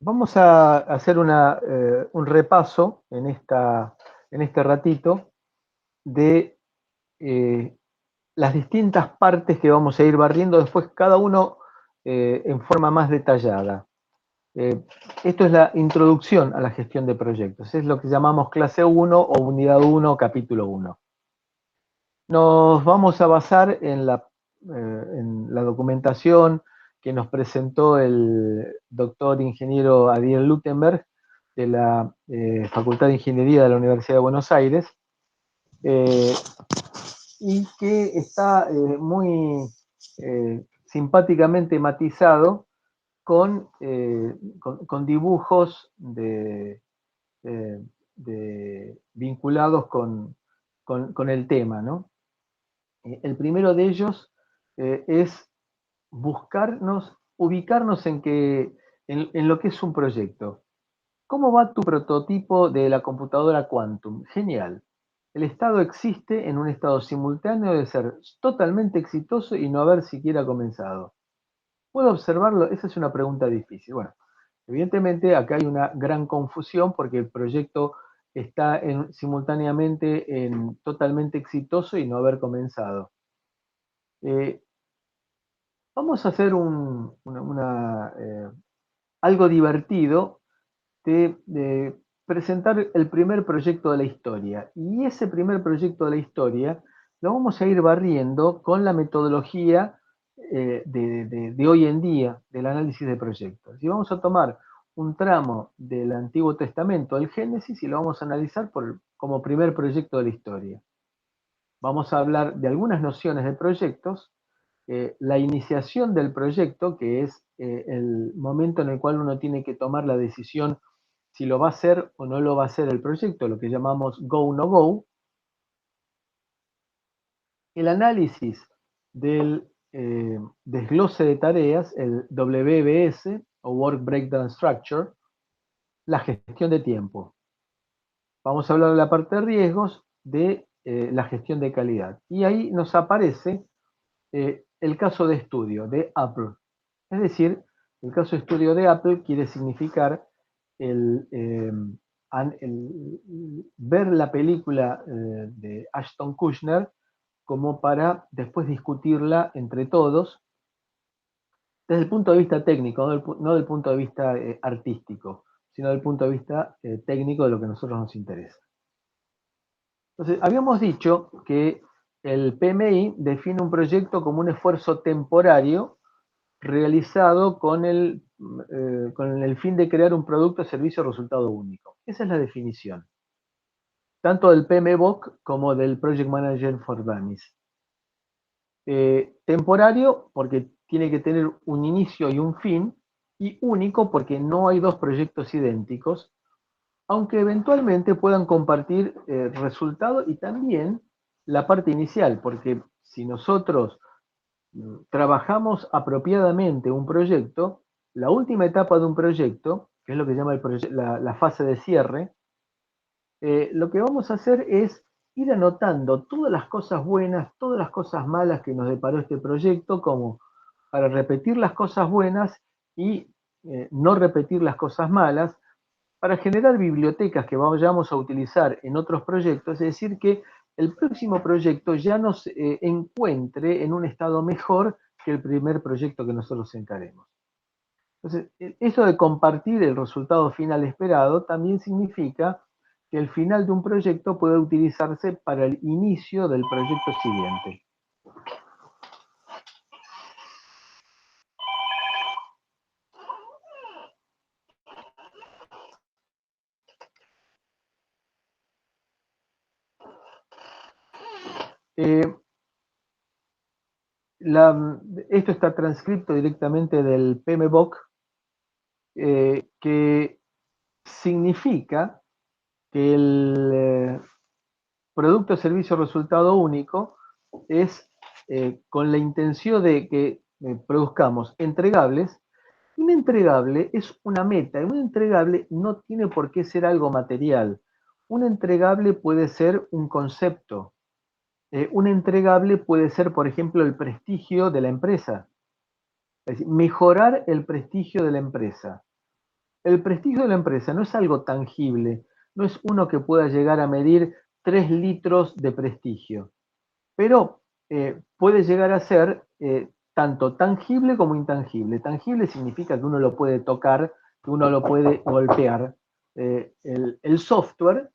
Vamos a hacer un repaso en este ratito de eh, las distintas partes que vamos a ir barriendo después cada uno en forma más detallada. Eh, Esto es la introducción a la gestión de proyectos, es lo que llamamos clase uno o unidad uno o capítulo uno. Nos vamos a basar en la documentación que nos presentó el doctor ingeniero Adiel Lutemberg de la Facultad de Ingeniería de la Universidad de Buenos Aires, eh, y que está muy simpáticamente matizado con dibujos eh, vinculados con el tema, ¿no? El primero de ellos es ubicarnos en lo que es un proyecto. ¿Cómo va tu prototipo de la computadora Quantum? Genial. El estado existe en un estado simultáneo de ser totalmente exitoso y no haber siquiera comenzado. ¿Puedo observarlo? Esa es una pregunta difícil. Bueno, evidentemente acá hay una gran confusión porque el proyecto está simultáneamente en totalmente exitoso y no haber comenzado. Eh, Vamos a hacer algo divertido de presentar el primer proyecto de la historia. Y ese primer proyecto de la historia lo vamos a ir barriendo con la metodología de hoy en día del análisis de proyectos. Y vamos a tomar un tramo del Antiguo Testamento, del Génesis, y lo vamos a analizar como primer proyecto de la historia. Vamos a hablar de algunas nociones de proyectos, la iniciación del proyecto, que es el momento en el cual uno tiene que tomar la decisión si lo va a hacer o no lo va a hacer el proyecto, lo que llamamos go no go, el análisis del desglose de tareas, el WBS o Work Breakdown Structure, la gestión de tiempo. Vamos a hablar de la parte de riesgos, de la gestión de calidad. Y ahí nos aparece el caso de estudio de Apple. Es decir, el caso de estudio de Apple quiere significar el, eh, ver la película de Ashton Kutcher como para después discutirla entre todos desde el punto de vista técnico, no del punto de vista artístico, sino del punto de vista técnico de lo que a nosotros nos interesa. Entonces, habíamos dicho que el PMI define un proyecto como un esfuerzo temporario realizado con el fin de crear un producto, servicio o resultado único. Esa es la definición, tanto del PMBOK como del Project Manager for Dummies. Temporario porque tiene que tener un inicio y un fin, y único porque no hay dos proyectos idénticos, aunque eventualmente puedan compartir resultado y también la parte inicial, porque si nosotros trabajamos apropiadamente un proyecto, la última etapa de un proyecto, que es lo que llama la fase de cierre, lo que vamos a hacer es ir anotando todas las cosas buenas, todas las cosas malas que nos deparó este proyecto, como para repetir las cosas buenas y no repetir las cosas malas, para generar bibliotecas que vayamos a utilizar en otros proyectos, es decir, que el próximo proyecto ya nos encuentre en un estado mejor que el primer proyecto que nosotros encaremos. Entonces, eso de compartir el resultado final esperado también significa que el final de un proyecto puede utilizarse para el inicio del proyecto siguiente. Eh, Esto está transcrito directamente del PMBOK, que significa que el producto, servicio, resultado único es con la intención de que produzcamos entregables. Un entregable es una meta, y un entregable no tiene por qué ser algo material. Un entregable puede ser un concepto. Un entregable puede ser, por ejemplo, el prestigio de la empresa. Es decir, mejorar el prestigio de la empresa. el prestigio de la empresa no es algo tangible, no es uno que pueda llegar a medir 3 litros de prestigio, pero puede llegar a ser tanto tangible como intangible. Tangible significa que uno lo puede tocar, que uno lo puede golpear. El software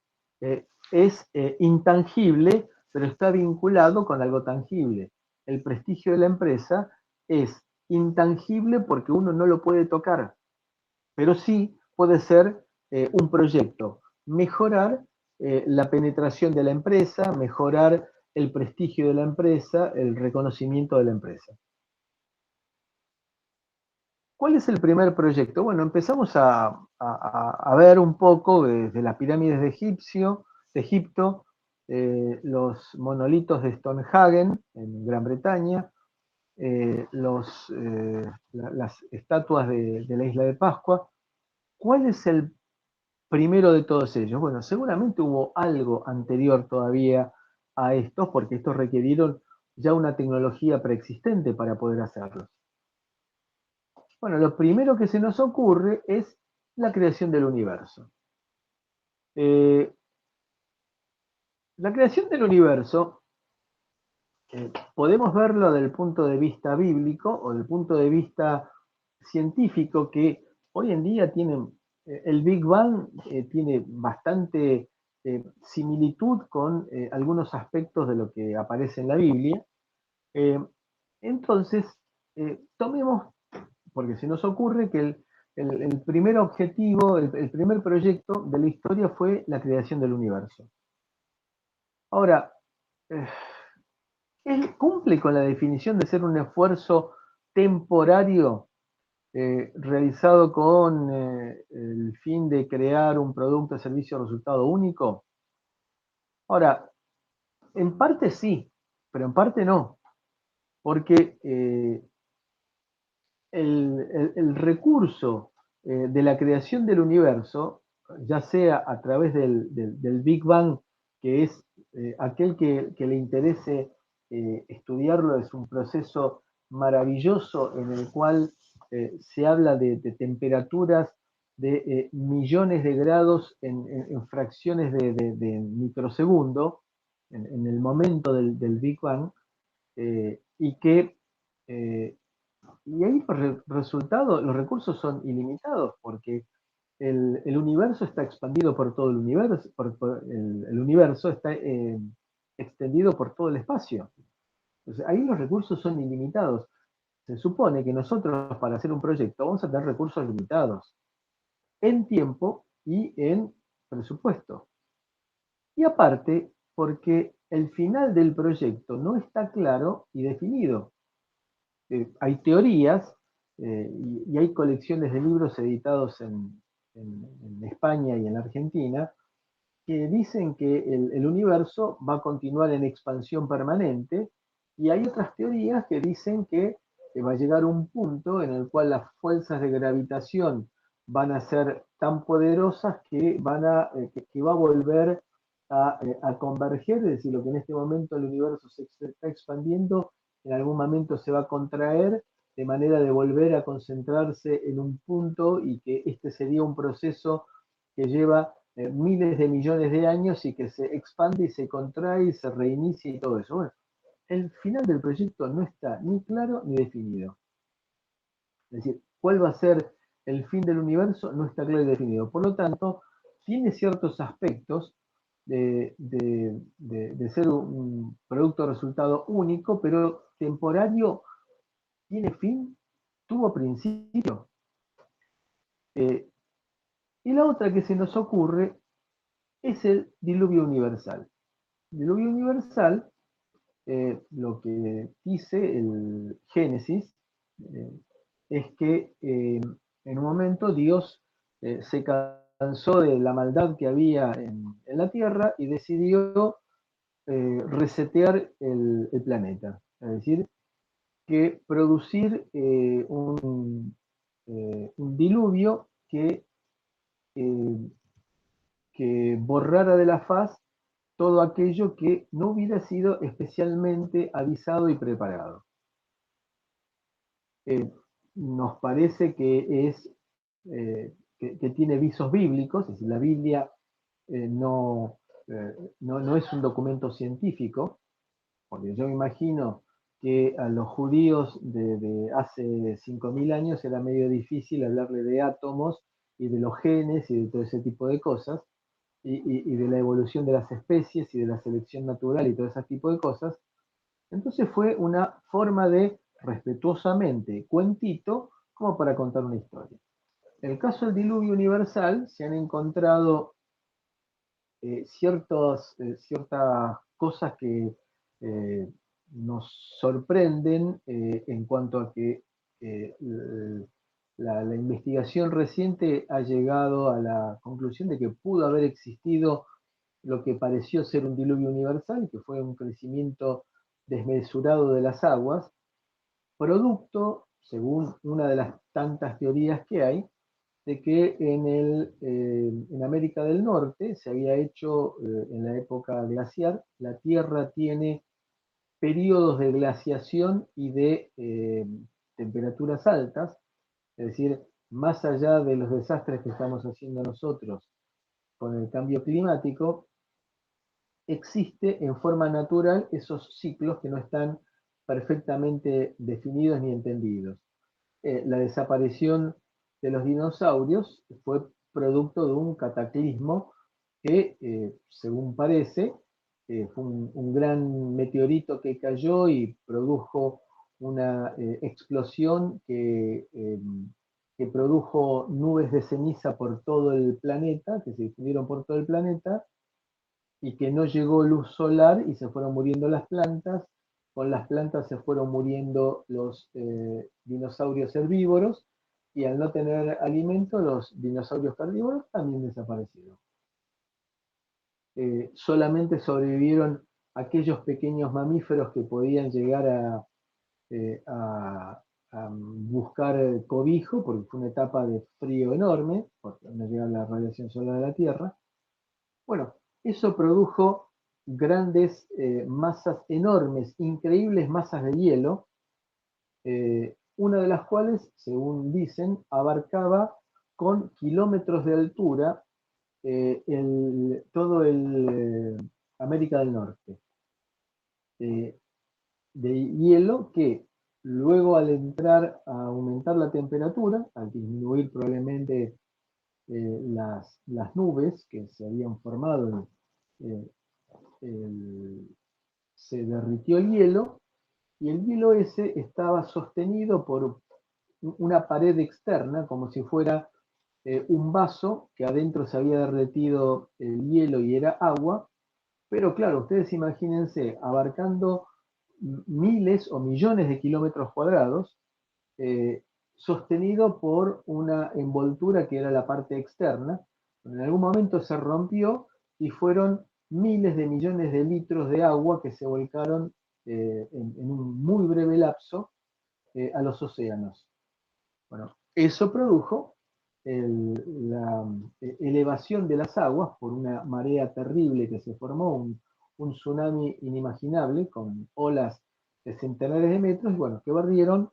es intangible, pero está vinculado con algo tangible. El prestigio de la empresa es intangible porque uno no lo puede tocar, pero sí puede ser un proyecto, mejorar la penetración de la empresa, mejorar el prestigio de la empresa, el reconocimiento de la empresa. ¿Cuál es el primer proyecto? Bueno, empezamos a ver un poco desde las pirámides de Egipto, los monolitos de Stonehenge en Gran Bretaña, las estatuas de la isla de Pascua. ¿Cuál es el primero de todos ellos? Bueno, seguramente hubo algo anterior todavía a estos, porque estos requirieron ya una tecnología preexistente para poder hacerlos. Bueno, lo primero que se nos ocurre es la creación del universo. Eh, la creación del universo podemos verlo desde el punto de vista bíblico o del punto de vista científico, que hoy en día tiene, el Big Bang tiene bastante similitud con algunos aspectos de lo que aparece en la Biblia. Eh, entonces, tomemos, porque se nos ocurre que el primer objetivo, el primer proyecto de la historia fue la creación del universo. Ahora, eh, él cumple con la definición de ser un esfuerzo temporario realizado con el fin de crear un producto, servicio o resultado único. Ahora, en parte sí, pero en parte no, porque el recurso de la creación del universo, ya sea a través del Big Bang, que es aquel que le interese estudiarlo, es un proceso maravilloso en el cual se habla de temperaturas de millones de grados en fracciones de microsegundo, en el momento del Big Bang, y que y ahí los resultados, los recursos son ilimitados, porque el universo está expandido por todo el universo, el universo está extendido por todo el espacio. Entonces, ahí los recursos son ilimitados. Se supone que nosotros, para hacer un proyecto, vamos a tener recursos limitados en tiempo y en presupuesto. Y aparte, porque el final del proyecto no está claro y definido. Hay teorías y hay colecciones de libros editados en España y en Argentina que dicen que el universo va a continuar en expansión permanente, y hay otras teorías que dicen que va a llegar un punto en el cual las fuerzas de gravitación van a ser tan poderosas que, que va a volver a converger, es decir, lo que en este momento el universo se está expandiendo, en algún momento se va a contraer, de manera de volver a concentrarse en un punto, y que este sería un proceso que lleva miles de millones de años y que se expande y se contrae y se reinicia y todo eso. Bueno, el final del proyecto no está ni claro ni definido. Es decir, cuál va a ser el fin del universo no está claro y definido. Por lo tanto, tiene ciertos aspectos de ser un producto resultado único, pero temporario, tiene fin, tuvo principio. Eh, y la otra que se nos ocurre es el diluvio universal. El diluvio universal, lo que dice el Génesis, eh, es que en un momento Dios se cansó de la maldad que había en la tierra y decidió resetear el planeta. Es decir, que producir un diluvio eh, que borrara de la faz todo aquello que no hubiera sido especialmente avisado y preparado. Nos parece que es que tiene visos bíblicos, es decir, la Biblia no es un documento científico, porque yo me imagino que a los judíos de hace 5.000 años era medio difícil hablarle de átomos y de los genes y de todo ese tipo de cosas, y de la evolución de las especies y de la selección natural y todo ese tipo de cosas. Entonces fue una forma de, respetuosamente, cuentito, como para contar una historia. En el caso del diluvio universal, se han encontrado ciertas cosas que nos sorprenden en cuanto a que eh, la investigación reciente ha llegado a la conclusión de que pudo haber existido lo que pareció ser un diluvio universal, que fue un crecimiento desmesurado de las aguas, producto, según una de las tantas teorías que hay, de que en América del Norte se había hecho en la época glaciar, la Tierra tiene periodos de glaciación y de temperaturas altas, es decir, más allá de los desastres que estamos haciendo nosotros con el cambio climático, existe en forma natural esos ciclos que no están perfectamente definidos ni entendidos. La desaparición de los dinosaurios fue producto de un cataclismo que, según parece, fue un gran meteorito que cayó y produjo una explosión que produjo nubes de ceniza por todo el planeta, que se difundieron por todo el planeta, y que no llegó luz solar y se fueron muriendo las plantas. Con las plantas se fueron muriendo los dinosaurios herbívoros, y al no tener alimento, los dinosaurios carnívoros también desaparecieron. Solamente sobrevivieron aquellos pequeños mamíferos que podían llegar a buscar cobijo, porque fue una etapa de frío enorme, porque no llegaba la radiación solar a la Tierra. Bueno, eso produjo grandes masas enormes, increíbles masas de hielo, una de las cuales, según dicen, abarcaba con kilómetros de altura todo el América del Norte, eh, de hielo que luego, al entrar a aumentar la temperatura, al disminuir probablemente las nubes que se habían formado, eh, se derritió el hielo, y el hielo ese estaba sostenido por una pared externa, como si fuera un vaso que adentro se había derretido el hielo y era agua. Pero claro, ustedes imagínense, abarcando miles o millones de kilómetros cuadrados, eh, sostenido por una envoltura que era la parte externa. En algún momento se rompió y fueron miles de millones de litros de agua que se volcaron en un muy breve lapso a los océanos. Bueno, eso produjo la elevación de las aguas por una marea terrible que se formó, un tsunami inimaginable con olas de centenares de metros, y bueno, que barrieron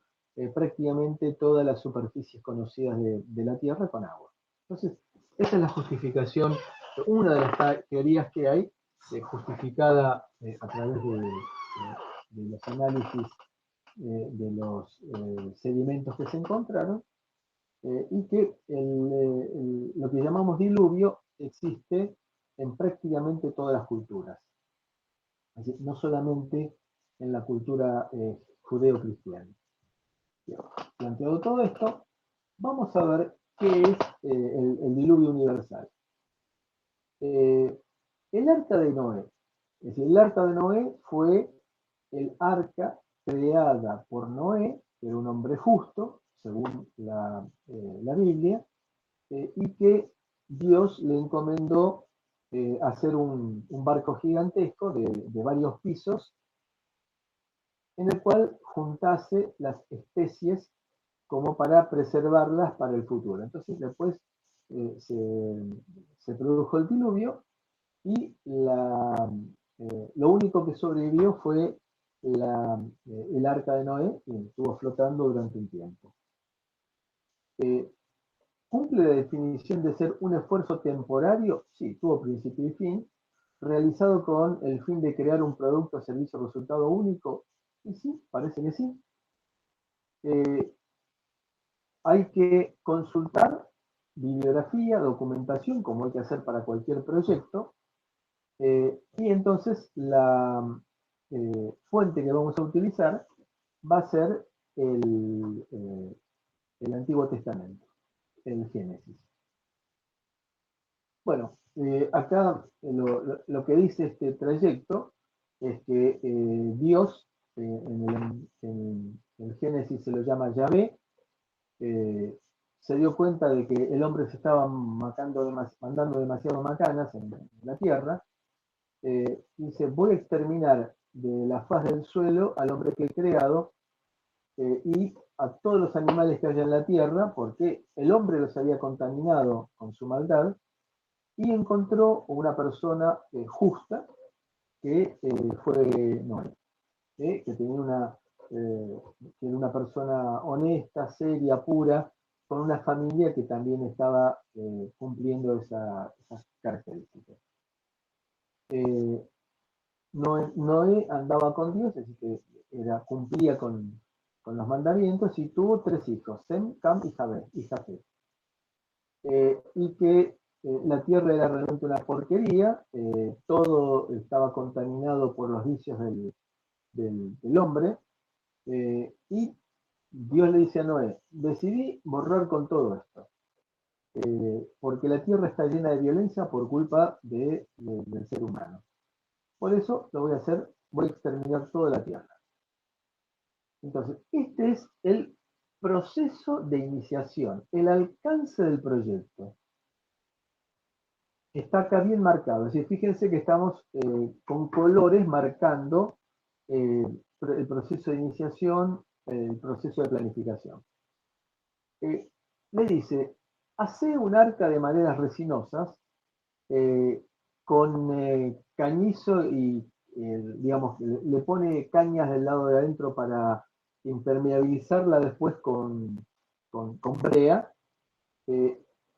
prácticamente todas las superficies conocidas de la Tierra con agua. Entonces, esa es la justificación, una de las teorías que hay, justificada a través de los análisis de los sedimentos que se encontraron, y que lo que llamamos diluvio existe en prácticamente todas las culturas, así, no solamente en la cultura judeo-cristiana. Planteado todo esto, vamos a ver qué es el diluvio universal. El arca de Noé. Es decir, el arca de Noé fue el arca creada por Noé, que era un hombre justo, según la Biblia, y que Dios le encomendó hacer un barco gigantesco de varios pisos, en el cual juntase las especies como para preservarlas para el futuro. Entonces después se produjo el diluvio, y lo único que sobrevivió fue el arca de Noé, y estuvo flotando durante un tiempo. ¿Cumple la definición de ser un esfuerzo temporario? Sí, tuvo principio y fin, realizado con el fin de crear un producto, servicio o resultado único. Y sí, parece que sí. Hay que consultar bibliografía, documentación, como hay que hacer para cualquier proyecto, y entonces la fuente que vamos a utilizar va a ser el Antiguo Testamento, el Génesis. Bueno, acá lo que dice este trayecto es que Dios, en el Génesis se lo llama Yahvé, se dio cuenta de que el hombre se estaba mandando demasiado macanas en la tierra, dice, voy a exterminar de la faz del suelo al hombre que he creado y a todos los animales que haya en la tierra, porque el hombre los había contaminado con su maldad, y encontró una persona justa, que fue Noé, que era una persona honesta, seria, pura, con una familia que también estaba cumpliendo esas características. Noé andaba con Dios, así que cumplía con los mandamientos y tuvo 3 hijos, Sem, Cam y Jafet. Y que la tierra era realmente una porquería, todo estaba contaminado por los vicios del hombre, y Dios le dice a Noé, decidí borrar con todo esto, porque la tierra está llena de violencia por culpa del ser humano. Por eso lo voy a hacer, voy a exterminar toda la tierra. Entonces, este es el proceso de iniciación, el alcance del proyecto. Está acá bien marcado. Es decir, fíjense que estamos con colores marcando el proceso de iniciación, el proceso de planificación. Le dice, hace un arca de maderas resinosas con cañizo y, digamos, le pone cañas del lado de adentro para impermeabilizarla después con brea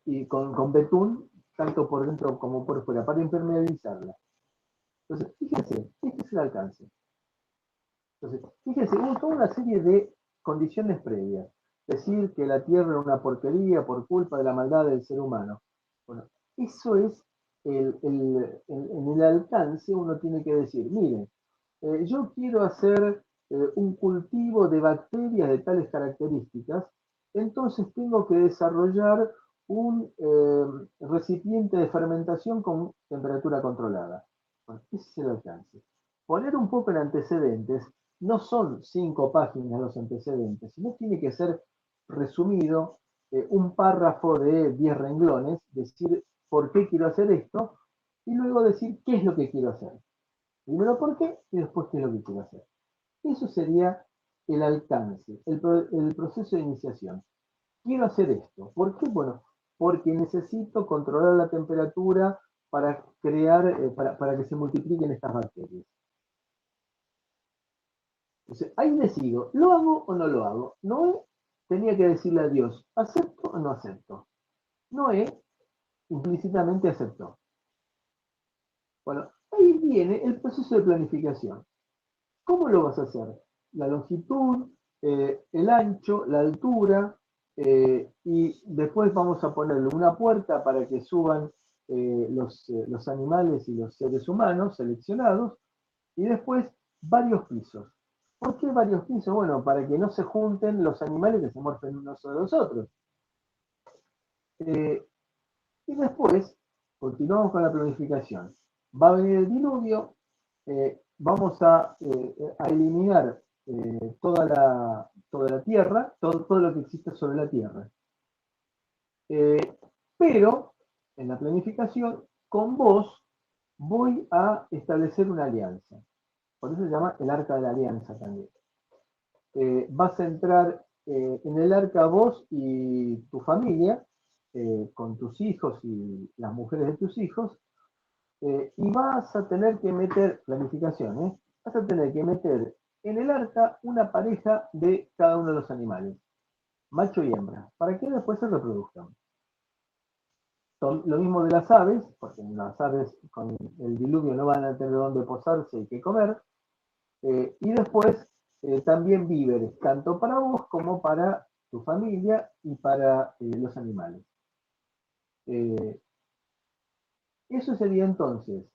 y con betún, tanto por dentro como por fuera, para impermeabilizarla. Entonces, fíjense, este es el alcance. Entonces, fíjense, hubo toda una serie de condiciones previas. Decir que la Tierra era una porquería por culpa de la maldad del ser humano. Bueno, eso es en el alcance uno tiene que decir, miren, yo quiero hacer un cultivo de bacterias de tales características, entonces tengo que desarrollar un recipiente de fermentación con temperatura controlada. Bueno, ese es el alcance. Poner un poco en antecedentes, no son 5 páginas los antecedentes, sino tiene que ser resumido, un párrafo de 10 renglones, decir por qué quiero hacer esto, y luego decir qué es lo que quiero hacer. Primero por qué y después qué es lo que quiero hacer. Eso sería el alcance, el proceso de iniciación. Quiero hacer esto. ¿Por qué? Bueno, porque necesito controlar la temperatura para crear, para que se multipliquen estas bacterias. Entonces, ahí decido, ¿lo hago o no lo hago? Noé tenía que decirle a Dios, ¿acepto o no acepto? Noé implícitamente aceptó. Bueno, ahí viene el proceso de planificación. ¿Cómo lo vas a hacer? La longitud, el ancho, la altura, y después vamos a ponerle una puerta para que suban los animales y los seres humanos seleccionados, y después varios pisos. ¿Por qué varios pisos? Bueno, para que no se junten los animales que se muerden unos de los otros. Y después, continuamos con la planificación. Va a venir el diluvio, vamos a eliminar toda la tierra, todo lo que existe sobre la tierra. Pero, en la planificación, con vos voy a establecer una alianza. Por eso se llama el arca de la alianza también. Vas a entrar en el arca vos y tu familia, con tus hijos y las mujeres de tus hijos, y vas a tener que meter, planificación, vas a tener que meter en el arca una pareja de cada uno de los animales, macho y hembra, para que después se reproduzcan. Lo mismo de las aves, porque las aves con el diluvio no van a tener dónde posarse y qué comer. Y después también víveres, tanto para vos como para tu familia y para los animales. Eso sería entonces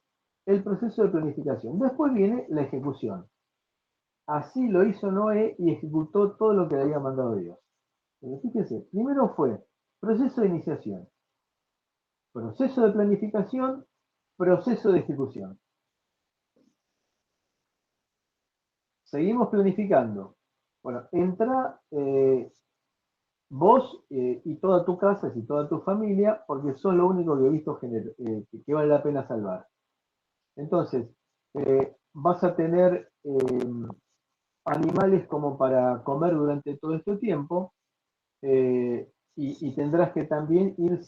el proceso de planificación. Después viene la ejecución. Así lo hizo Noé y ejecutó todo lo que le había mandado Dios. Pero fíjense, primero fue proceso de iniciación, proceso de planificación, proceso de ejecución. Seguimos planificando. Bueno, entra vos y toda tu casa y toda tu familia, porque sos lo único que he visto que vale la pena salvar. Entonces, vas a tener animales como para comer durante todo este tiempo, y tendrás que también ir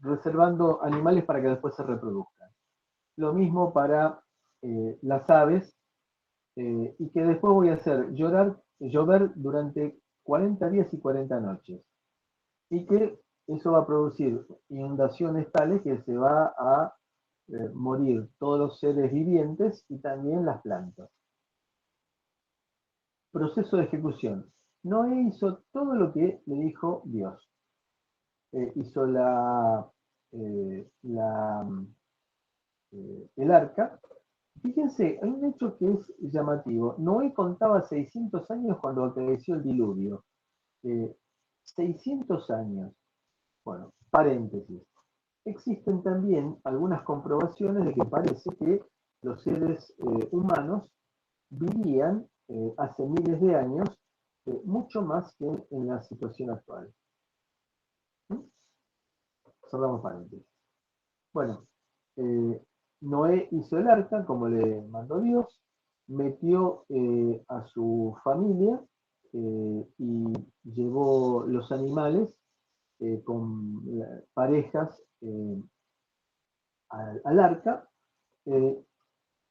reservando animales para que después se reproduzcan. Lo mismo para las aves, y que después voy a hacer llover durante 40 días y 40 noches. Y que eso va a producir inundaciones tales que se va a morir todos los seres vivientes y también las plantas. Proceso de ejecución. Noé hizo todo lo que le dijo Dios. Hizo el arca. Fíjense, hay un hecho que es llamativo. Noé contaba 600 años cuando acaeció el diluvio. 600 años. Bueno, paréntesis. Existen también algunas comprobaciones de que parece que los seres humanos vivían hace miles de años mucho más que en la situación actual. ¿Mm? Cerramos paréntesis. Bueno, Noé hizo el arca como le mandó Dios, metió a su familia y llevó los animales con parejas al arca,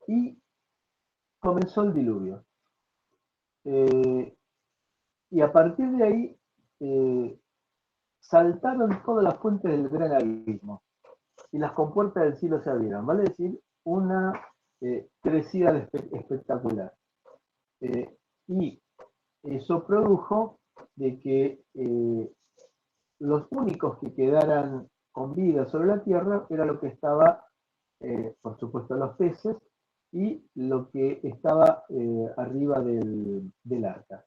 y comenzó el diluvio. Y a partir de ahí saltaron todas las fuentes del gran abismo y las compuertas del cielo se abrieron. Vale decir, una crecida espectacular. Y eso produjo de que los únicos que quedaran con vida sobre la tierra era lo que estaba, por supuesto, los peces y lo que estaba arriba del arca.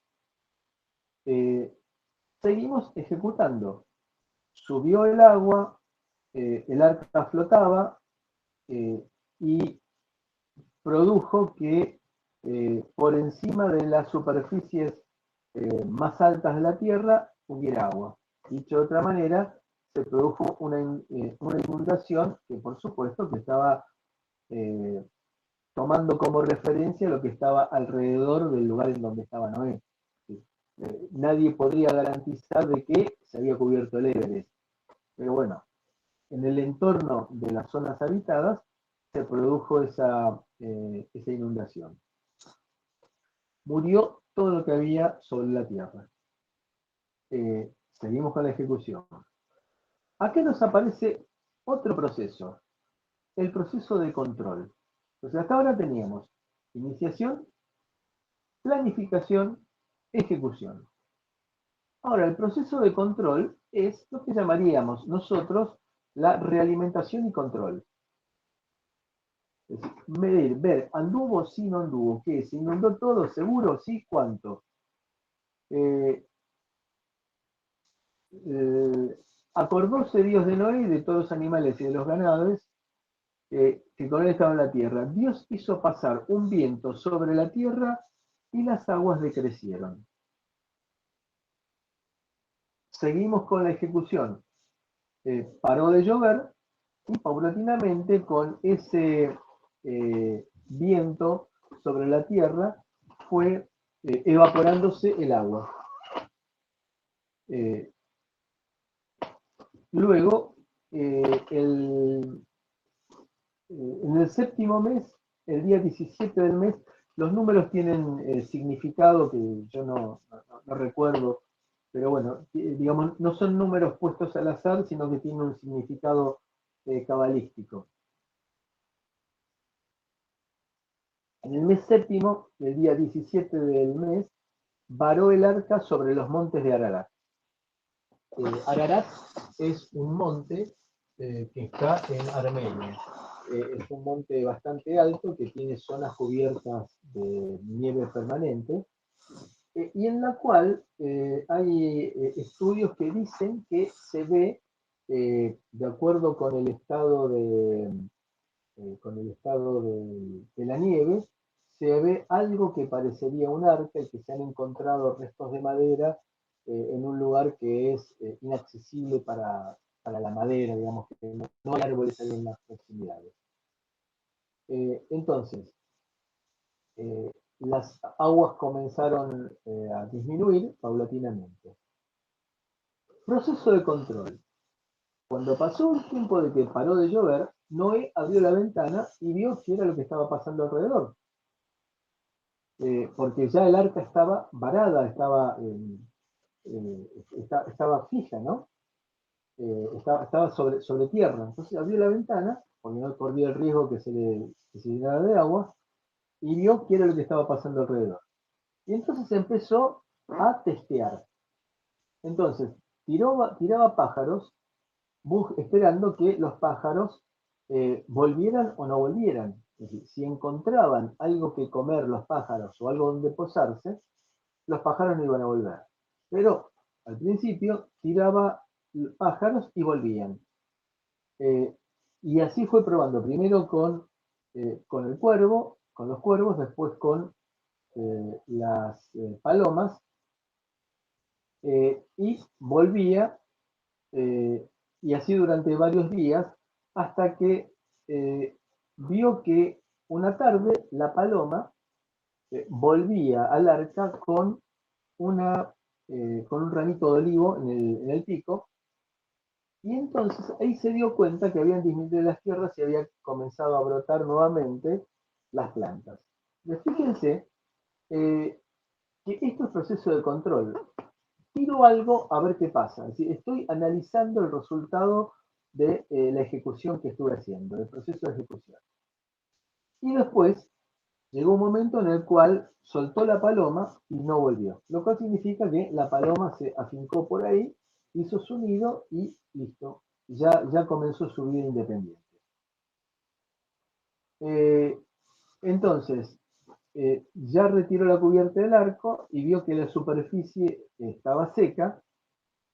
Seguimos ejecutando. Subió el agua, el arca flotaba y produjo que por encima de las superficies más altas de la tierra hubiera agua. Dicho de otra manera, se produjo una inundación que por supuesto que estaba tomando como referencia lo que estaba alrededor del lugar en donde estaba Noé. Nadie podría garantizar de que se había cubierto el Everest, pero bueno, en el entorno de las zonas habitadas se produjo esa inundación. Murió todo lo que había sobre la tierra. Seguimos con la ejecución. Acá nos aparece otro proceso, el proceso de control. Entonces hasta ahora teníamos iniciación, planificación, ejecución. Ahora, el proceso de control es lo que llamaríamos nosotros la realimentación y control. Es decir, medir, ver, anduvo, sí, no anduvo, ¿qué? ¿Se inundó todo? ¿Seguro? Sí, ¿cuánto? Acordóse Dios de Noé y de todos los animales y de los ganados que con él estaba en la tierra. Dios hizo pasar un viento sobre la tierra y las aguas decrecieron. Seguimos con la ejecución. Paró de llover y paulatinamente con ese viento sobre la tierra fue evaporándose el agua. Luego, en el séptimo mes, el día 17 del mes, los números tienen significado que yo no recuerdo pero bueno, digamos, no son números puestos al azar, sino que tienen un significado cabalístico. En el mes séptimo, el día 17 del mes, varó el arca sobre los montes de Ararat. Ararat es un monte que está en Armenia. Es un monte bastante alto que tiene zonas cubiertas de nieve permanente y en la cual hay estudios que dicen que se ve, de acuerdo con el estado de la nieve, se ve algo que parecería un arca y que se han encontrado restos de madera en un lugar que es inaccesible para la madera, digamos, que no hay árboles ahí en las proximidades. Entonces, las aguas comenzaron a disminuir paulatinamente. Proceso de control. Cuando pasó un tiempo de que paró de llover, Noé abrió la ventana y vio qué era lo que estaba pasando alrededor. Porque ya el arca estaba varada, estaba fija, ¿no? Estaba sobre tierra. Entonces abrió la ventana, porque no corría el riesgo que se llenara de agua, y vio qué era lo que estaba pasando alrededor. Y entonces empezó a testear. Entonces, tiraba pájaros, esperando que los pájaros volvieran o no volvieran. Es decir, si encontraban algo que comer los pájaros o algo donde posarse, los pájaros no iban a volver. Pero al principio tiraba pájaros y volvían. Y así fue probando, primero con el cuervo, con los cuervos, después con las palomas, y volvía, y así durante varios días, hasta que vio que una tarde la paloma volvía al arca con un ramito de olivo en el pico, y entonces ahí se dio cuenta que habían disminuido las tierras y había comenzado a brotar nuevamente las plantas. Pero fíjense que esto es proceso de control. Tiro algo a ver qué pasa. Es decir, estoy analizando el resultado de la ejecución que estuve haciendo, del proceso de ejecución. Y después llegó un momento en el cual soltó la paloma y no volvió. Lo cual significa que la paloma se afincó por ahí, hizo su nido y listo. Ya comenzó su vida independiente. Eh, entonces, ya retiró la cubierta del arco y vio que la superficie estaba seca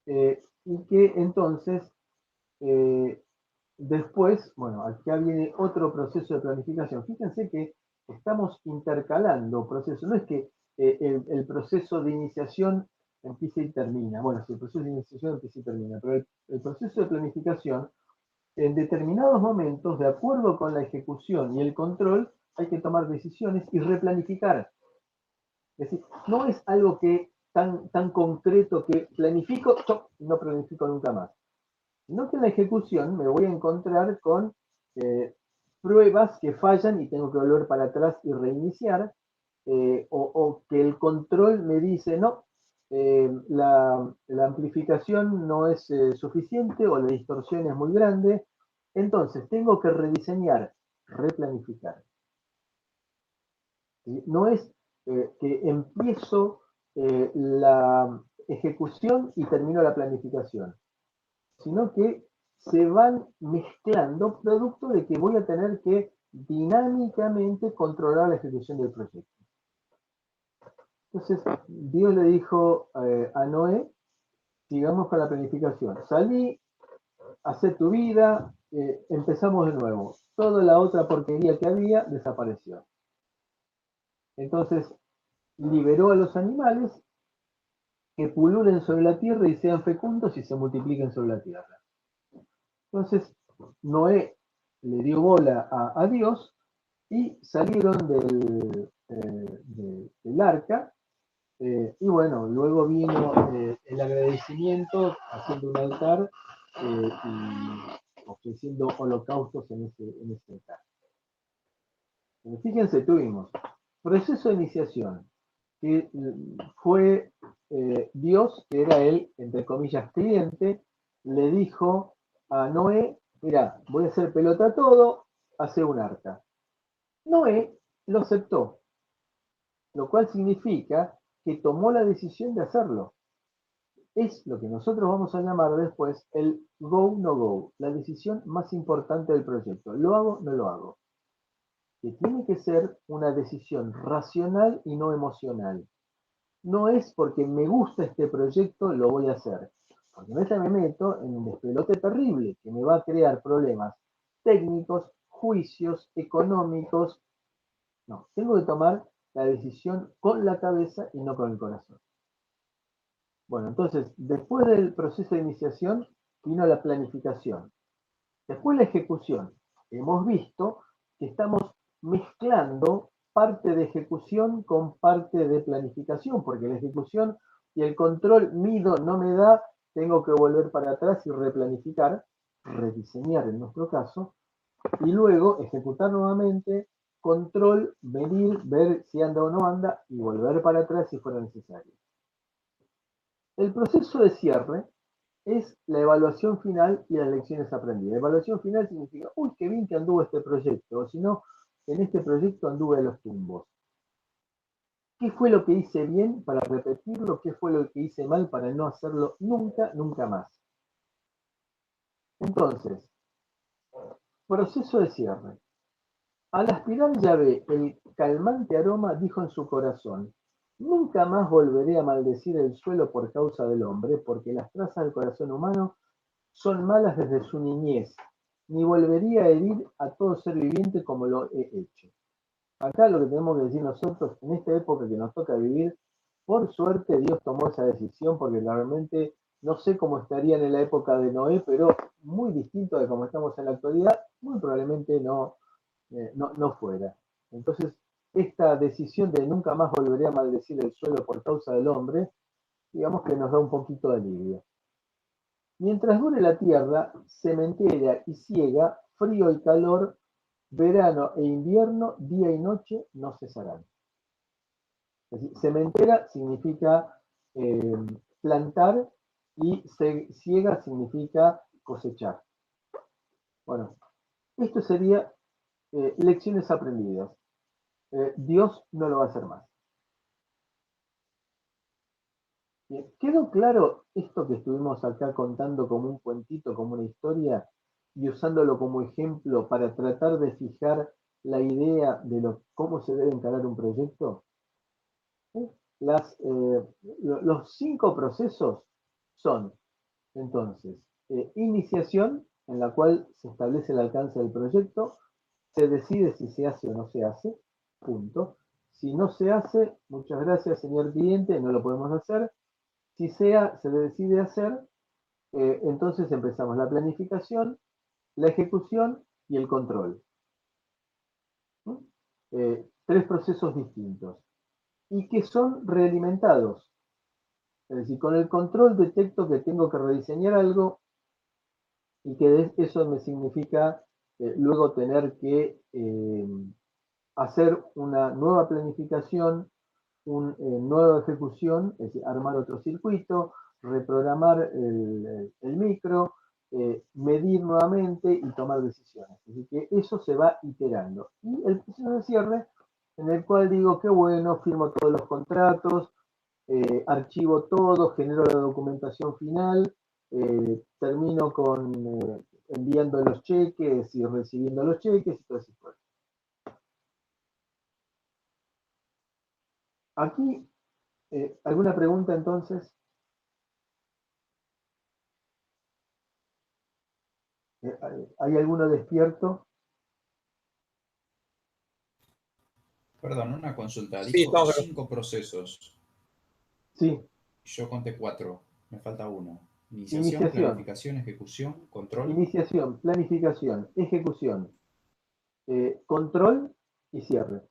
y que entonces después, bueno, acá viene otro proceso de planificación. Fíjense que estamos intercalando procesos, no es que el proceso de iniciación empieza y termina. Bueno, si el proceso de iniciación empieza y termina, pero el proceso de planificación, en determinados momentos, de acuerdo con la ejecución y el control, hay que tomar decisiones y replanificar. Es decir, no es algo que tan concreto que planifico, no planifico nunca más. Sino que en la ejecución me voy a encontrar con pruebas que fallan y tengo que volver para atrás y reiniciar, o que el control me dice, no, la amplificación no es suficiente o la distorsión es muy grande, entonces tengo que rediseñar, replanificar. ¿Sí? No es que empiezo la ejecución y termino la planificación, sino que se van mezclando producto de que voy a tener que dinámicamente controlar la ejecución del proyecto. Entonces, Dios le dijo a Noé, sigamos con la planificación. Salí, hacé tu vida, empezamos de nuevo. Toda la otra porquería que había desapareció. Entonces, liberó a los animales que pululen sobre la tierra y sean fecundos y se multipliquen sobre la tierra. Entonces, Noé le dio bola a Dios y salieron del arca. Y bueno, luego vino el agradecimiento haciendo un altar y ofreciendo holocaustos en ese altar. Fíjense, tuvimos proceso de iniciación, que fue Dios, que era el, entre comillas, cliente, le dijo a Noé, mira, voy a hacer pelota todo, hace un arca. Noé lo aceptó, lo cual significa que tomó la decisión de hacerlo. Es lo que nosotros vamos a llamar después el go, no go, la decisión más importante del proyecto. ¿Lo hago? No lo hago. Que tiene que ser una decisión racional y no emocional. No es porque me gusta este proyecto, lo voy a hacer. Porque me meto en un despelote terrible que me va a crear problemas técnicos, juicios, económicos. No, tengo que tomar la decisión con la cabeza y no con el corazón. Bueno, entonces, después del proceso de iniciación, vino la planificación. Después la ejecución. Hemos visto que estamos mezclando parte de ejecución con parte de planificación, porque la ejecución y el control mido no me da, tengo que volver para atrás y replanificar, rediseñar en nuestro caso, y luego ejecutar nuevamente, control, medir, ver si anda o no anda, y volver para atrás si fuera necesario. El proceso de cierre es la evaluación final y las lecciones aprendidas. Evaluación final significa, uy, qué bien que anduvo este proyecto, o si no, en este proyecto anduve a los tumbos. ¿Qué fue lo que hice bien para repetirlo? ¿Qué fue lo que hice mal para no hacerlo nunca, nunca más? Entonces, proceso de cierre. Al aspirar Yahvé el calmante aroma, dijo en su corazón, nunca más volveré a maldecir el suelo por causa del hombre, porque las trazas del corazón humano son malas desde su niñez, ni volvería a herir a todo ser viviente como lo he hecho. Acá lo que tenemos que decir nosotros, en esta época que nos toca vivir, por suerte Dios tomó esa decisión, porque realmente no sé cómo estarían en la época de Noé, pero muy distinto de cómo estamos en la actualidad, muy probablemente no fuera. Entonces, esta decisión de nunca más volveré a maldecir el suelo por causa del hombre, digamos que nos da un poquito de alivio. Mientras dure la tierra, sementera y siega, frío y calor, verano e invierno, día y noche no cesarán. Es decir, sementera significa eh, plantar y siega significa cosechar. Bueno, esto sería lecciones aprendidas. Dios no lo va a hacer más. Bien, ¿quedó claro esto que estuvimos acá contando como un cuentito, como una historia, y usándolo como ejemplo para tratar de fijar la idea de cómo se debe encarar un proyecto? ¿Sí? Los 5 procesos son, entonces, iniciación, en la cual se establece el alcance del proyecto, se decide si se hace o no se hace, punto. Si no se hace, muchas gracias, señor cliente, no lo podemos hacer. Si se decide hacer, entonces empezamos la planificación, la ejecución y el control. ¿No? 3 procesos distintos y que son realimentados. Es decir, con el control detecto que tengo que rediseñar algo y que eso me significa luego tener que hacer una nueva planificación, una nueva ejecución, es decir, armar otro circuito, reprogramar el micro, medir nuevamente y tomar decisiones. Así que eso se va iterando. Y el proceso de cierre, en el cual digo, qué bueno, firmo todos los contratos, archivo todo, genero la documentación final, termino con enviando los cheques y recibiendo los cheques y todo eso. Aquí, ¿alguna pregunta entonces? ¿Hay alguno despierto? Perdón, una consulta. Sí, Dijo estamos acá. 5 procesos. Sí, Yo conté 4. Me falta uno. Iniciación, iniciación, planificación, ejecución, control. iniciación, planificación, ejecución, control y cierre.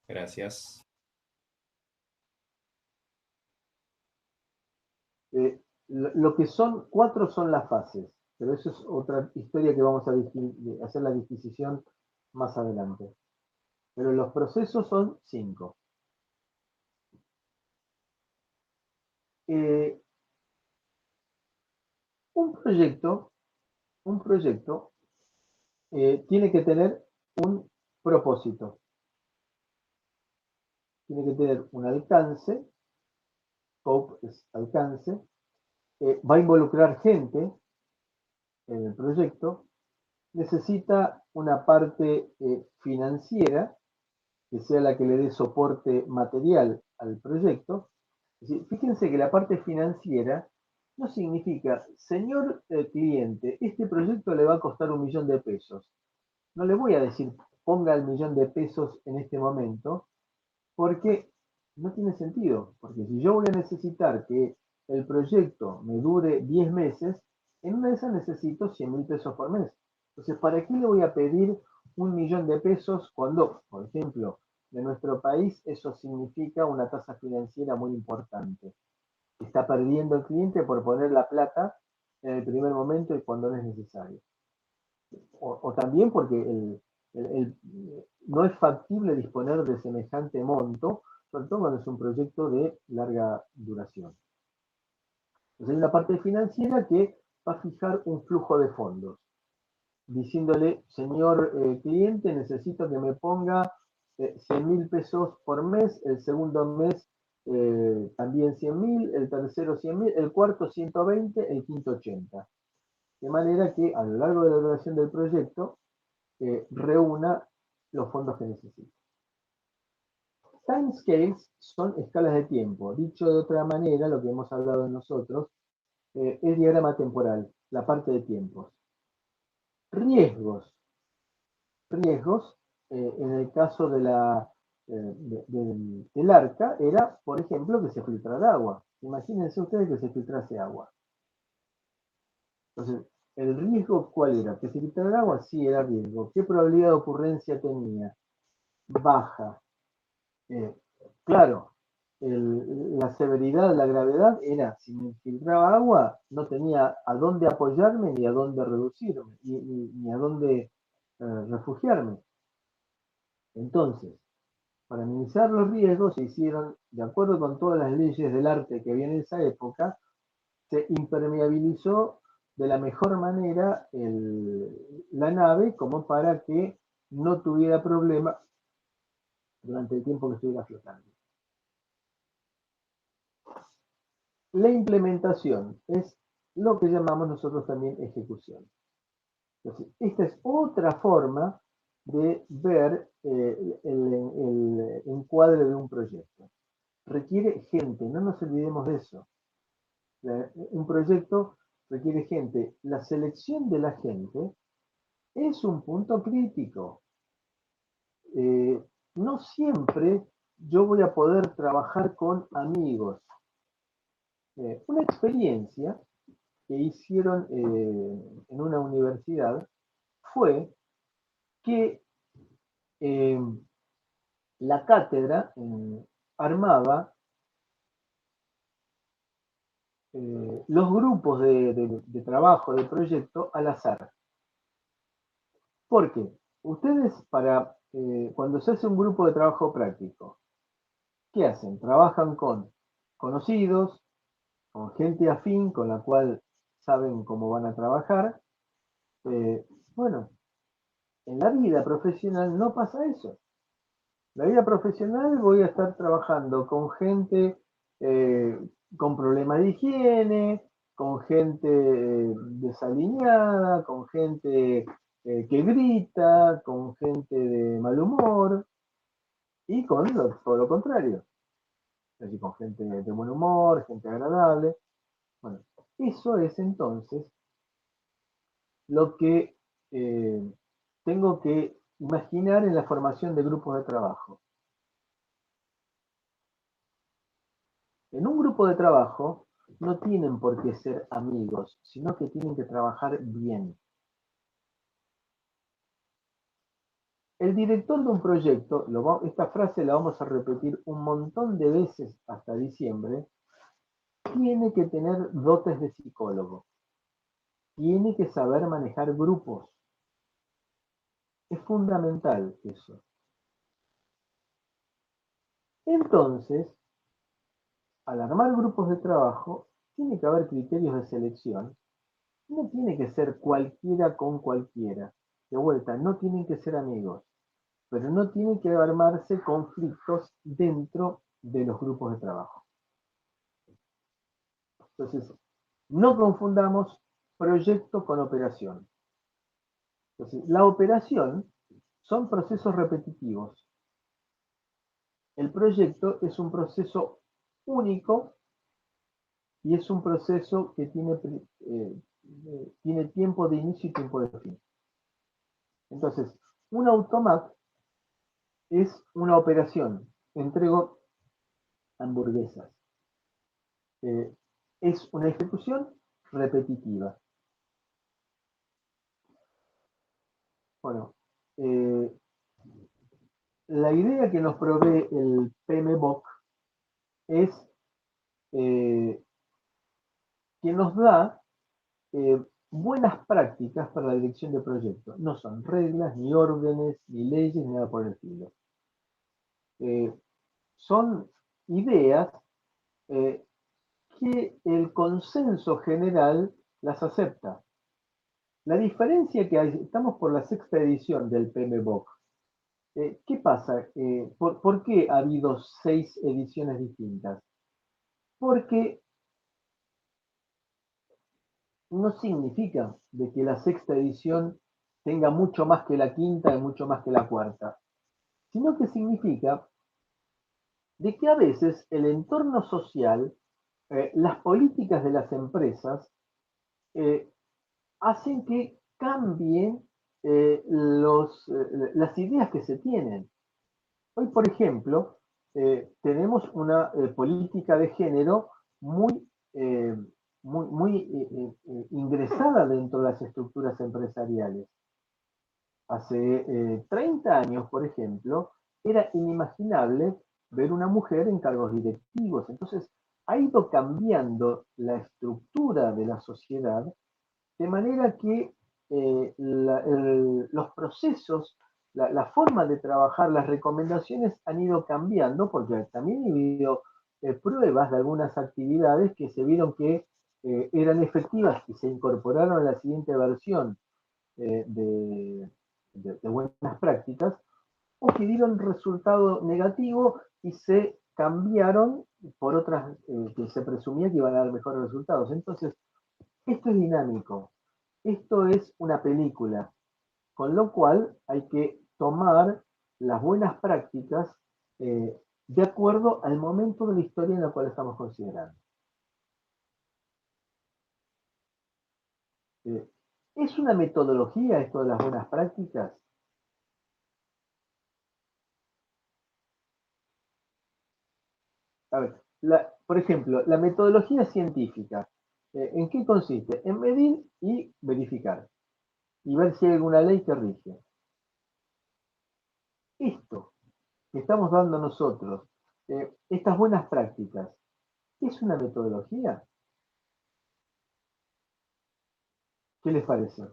Gracias. Lo que son 4 son las fases, pero eso es otra historia que vamos a hacer la disquisición más adelante. Pero los procesos son 5. eh, un proyecto, tiene que tener un propósito, tiene que tener un alcance, scope es alcance, va a involucrar gente en el proyecto, necesita una parte financiera que sea la que le dé soporte material al proyecto. Es decir, fíjense que la parte financiera no significa, señor cliente, este proyecto le va a costar 1.000.000 de pesos. No le voy a decir, ponga el 1.000.000 de pesos en este momento, porque no tiene sentido. Porque si yo voy a necesitar que el proyecto me dure 10 meses, en una de esas necesito 100.000 pesos por mes. Entonces, ¿para qué le voy a pedir 1.000.000 de pesos cuando, por ejemplo, de nuestro país eso significa una tasa financiera muy importante? Está perdiendo el cliente por poner la plata en el primer momento y cuando no es necesario. O también porque no es factible disponer de semejante monto, sobre todo cuando es un proyecto de larga duración. Entonces hay una parte financiera que va a fijar un flujo de fondos, diciéndole, señor cliente, necesito que me ponga 100.000 pesos por mes, el segundo mes también 100.000, el tercero 100.000, el cuarto 120, el quinto 80. De manera que a lo largo de la duración del proyecto reúna los fondos que necesita. Timescales son escalas de tiempo. Dicho de otra manera, lo que hemos hablado nosotros, es diagrama temporal, la parte de tiempos. Riesgos. Riesgos, en el caso del arca, era, por ejemplo, que se filtrara agua. Imagínense ustedes que se filtrase agua. Entonces, ¿el riesgo cuál era? ¿Que se filtrara agua? Sí, era riesgo. ¿Qué probabilidad de ocurrencia tenía? Baja. Claro, la severidad, la gravedad era, si me filtraba agua, no tenía a dónde apoyarme, ni a dónde reducirme, ni a dónde refugiarme. Entonces, para minimizar los riesgos, se hicieron, de acuerdo con todas las leyes del arte que había en esa época, se impermeabilizó de la mejor manera la nave como para que no tuviera problema durante el tiempo que estuviera flotando. La implementación es lo que llamamos nosotros también ejecución. Entonces, esta es otra forma de ver el encuadre de un proyecto. Requiere gente, no nos olvidemos de eso. Un proyecto requiere gente. La selección de la gente es un punto crítico. No siempre yo voy a poder trabajar con amigos. Una experiencia que hicieron en una universidad fue que la cátedra armaba los grupos de trabajo, de proyecto al azar. ¿Por qué? Ustedes cuando se hace un grupo de trabajo práctico, ¿qué hacen? Trabajan con conocidos, con gente afín con la cual saben cómo van a trabajar. Bueno, en la vida profesional no pasa eso. En la vida profesional voy a estar trabajando con gente con problemas de higiene, con gente desalineada, con gente que grita, con gente de mal humor y con todo lo contrario. Es decir, con gente de buen humor, gente agradable. Bueno, eso es entonces lo que tengo que imaginar en la formación de grupos de trabajo. En un grupo de trabajo no tienen por qué ser amigos, sino que tienen que trabajar bien. El director de un proyecto, esta frase la vamos a repetir un montón de veces hasta diciembre, tiene que tener dotes de psicólogo. Tiene que saber manejar grupos. Es fundamental eso. Entonces, al armar grupos de trabajo, tiene que haber criterios de selección. No tiene que ser cualquiera con cualquiera. De vuelta, no tienen que ser amigos, pero no tienen que armarse conflictos dentro de los grupos de trabajo. Entonces, no confundamos proyecto con operación. Entonces, la operación son procesos repetitivos. El proyecto es un proceso único y es un proceso que tiene tiempo de inicio y tiempo de fin. Entonces, un automat es una operación. Entrego hamburguesas. Es una ejecución repetitiva. Bueno, la idea que nos provee el PMBOK es que nos da buenas prácticas para la dirección de proyectos. No son reglas, ni órdenes, ni leyes, ni nada por el estilo. Son ideas que el consenso general las acepta. La diferencia que hay, estamos por la sexta edición del PMBOK. ¿Qué pasa? ¿Por qué ha habido 6 ediciones distintas? Porque no significa de que la sexta edición tenga mucho más que la quinta y mucho más que la cuarta, sino que significa de que a veces el entorno social, las políticas de las empresas, eh, hacen que cambien las ideas que se tienen. Hoy, por ejemplo, tenemos una política de género muy, eh, muy ingresada dentro de las estructuras empresariales. Hace 30 años, por ejemplo, era inimaginable ver una mujer en cargos directivos. Entonces, ha ido cambiando la estructura de la sociedad de manera que los procesos, la forma de trabajar, las recomendaciones han ido cambiando porque también ha habido pruebas de algunas actividades que se vieron que eran efectivas y se incorporaron a la siguiente versión de buenas prácticas o que dieron resultado negativo y se cambiaron por otras que se presumía que iban a dar mejores resultados. Entonces, esto es dinámico, esto es una película, con lo cual hay que tomar las buenas prácticas de acuerdo al momento de la historia en la cual estamos considerando. Eh, ¿Es una metodología esto de las buenas prácticas? A ver, por ejemplo, la metodología científica, ¿en qué consiste? En medir y verificar, y ver si hay alguna ley que rige. Esto que estamos dando nosotros, estas buenas prácticas, ¿es una metodología? ¿Qué les parece?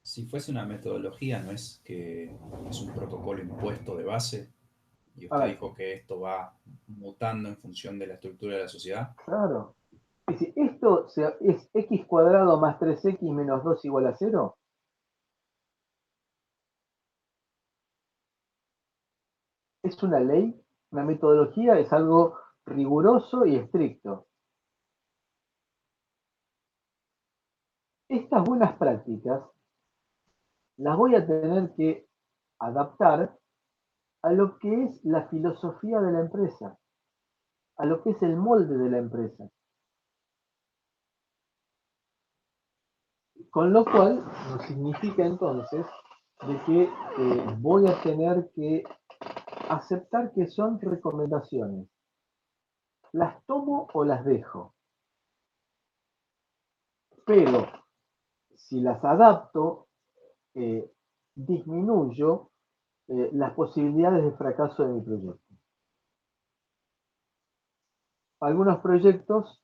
Si fuese una metodología, no es que es un protocolo impuesto de base y A usted ver, dijo que esto va mutando en función de la estructura de la sociedad. claro. Es decir, esto es x cuadrado más 3x menos 2 igual a 0. Es una ley, una metodología es algo riguroso y estricto. Estas buenas prácticas las voy a tener que adaptar a lo que es la filosofía de la empresa, a lo que es el molde de la empresa. Con lo cual, nos significa entonces de que voy a tener que aceptar que son recomendaciones. ¿Las tomo o las dejo? Pero si las adapto, disminuyo las posibilidades de fracaso de mi proyecto. Algunos proyectos,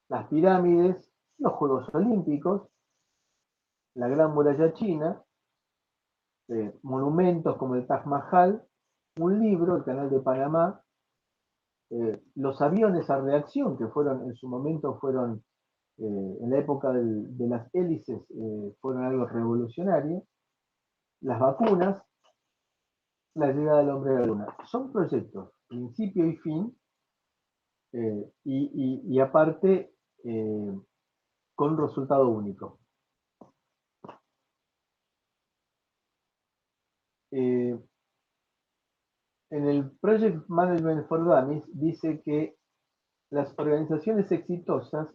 las pirámides, los Juegos Olímpicos, la Gran Muralla China, monumentos como el Taj Mahal, un libro, el Canal de Panamá, los aviones a reacción, que fueron en su momento fueron, en la época de las hélices, fueron algo revolucionario, las vacunas, la llegada del hombre a la luna. Son proyectos, principio y fin, y aparte con resultado único. En el Project Management for Dummies dice que las organizaciones exitosas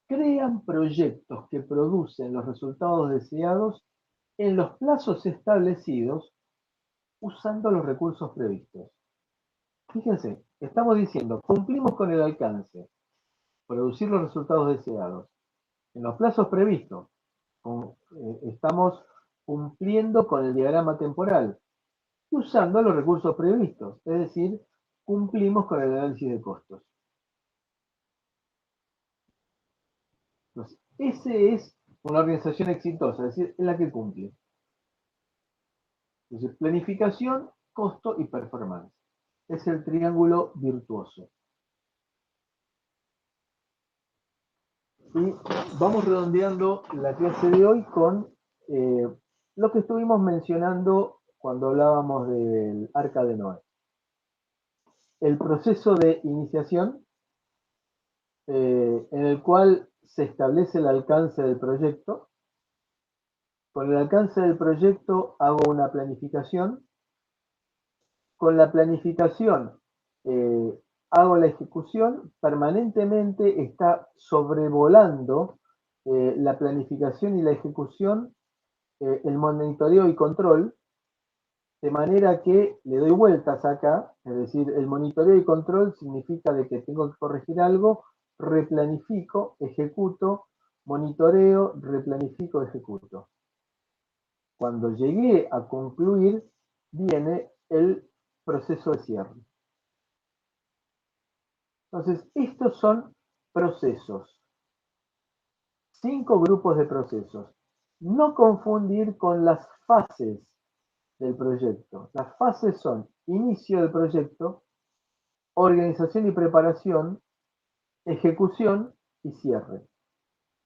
crean proyectos que producen los resultados deseados en los plazos establecidos usando los recursos previstos. Fíjense, estamos diciendo, cumplimos con el alcance, producir los resultados deseados en los plazos previstos. Estamos cumpliendo con el diagrama temporal usando los recursos previstos, es decir, cumplimos con el análisis de costos. Entonces, ese es una organización exitosa, es decir, en la que cumple. Entonces, planificación, costo y performance. Es el triángulo virtuoso. Y vamos redondeando la clase de hoy con lo que estuvimos mencionando cuando hablábamos del Arca de Noé. El proceso de iniciación, en el cual se establece el alcance del proyecto. Con el alcance del proyecto hago una planificación. Con la planificación hago la ejecución. Permanentemente está sobrevolando la planificación y la ejecución el monitoreo y control, de manera que le doy vueltas acá, es decir, el monitoreo y control significa de que tengo que corregir algo, replanifico, ejecuto, monitoreo, replanifico, ejecuto. Cuando llegué a concluir, viene el proceso de cierre. Entonces, estos son procesos. 5 grupos de procesos. No confundir con las fases del proyecto. Las fases son inicio del proyecto, organización y preparación, ejecución y cierre.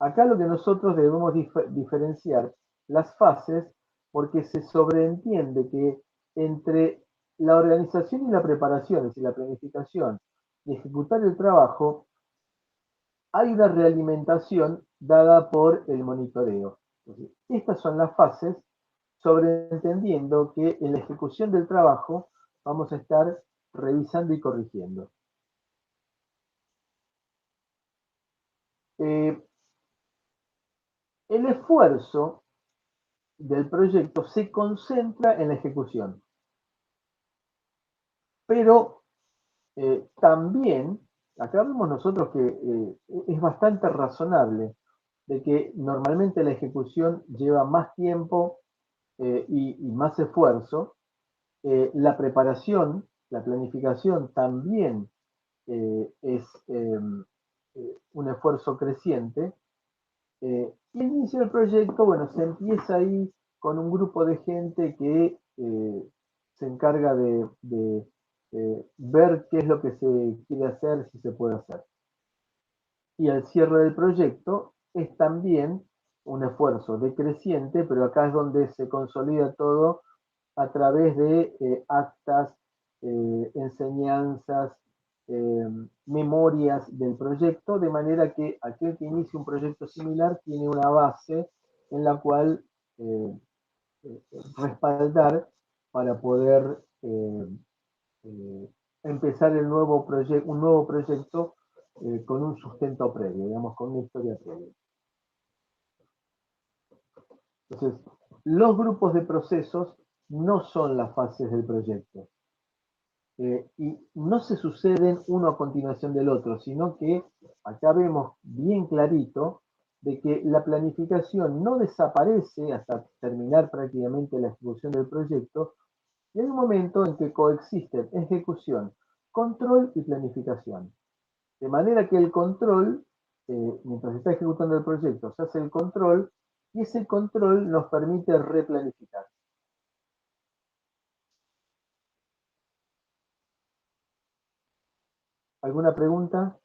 Acá lo que nosotros debemos diferenciar las fases porque se sobreentiende que entre la organización y la preparación, es decir, la planificación y ejecutar el trabajo, hay una realimentación dada por el monitoreo. Entonces, estas son las fases, sobreentendiendo que en la ejecución del trabajo vamos a estar revisando y corrigiendo. El esfuerzo del proyecto se concentra en la ejecución, pero también, acá vemos nosotros que es bastante razonable de que normalmente la ejecución lleva más tiempo y más esfuerzo. La preparación, la planificación también es un esfuerzo creciente. Y el inicio del proyecto, bueno, se empieza ahí con un grupo de gente que se encarga de ver qué es lo que se quiere hacer, si se puede hacer. Y el cierre del proyecto es también un esfuerzo decreciente, pero acá es donde se consolida todo a través de actas, enseñanzas, memorias del proyecto, de manera que aquel que inicie un proyecto similar tiene una base en la cual respaldar para poder empezar un nuevo proyecto con un sustento previo, digamos, con una historia previa. Entonces, los grupos de procesos no son las fases del proyecto. Y no se suceden uno a continuación del otro, sino que acá vemos bien clarito de que la planificación no desaparece hasta terminar prácticamente la ejecución del proyecto, y hay un momento en que coexisten ejecución, control y planificación. De manera que el control, mientras se está ejecutando el proyecto, se hace el control y ese control nos permite replanificar. ¿Alguna pregunta?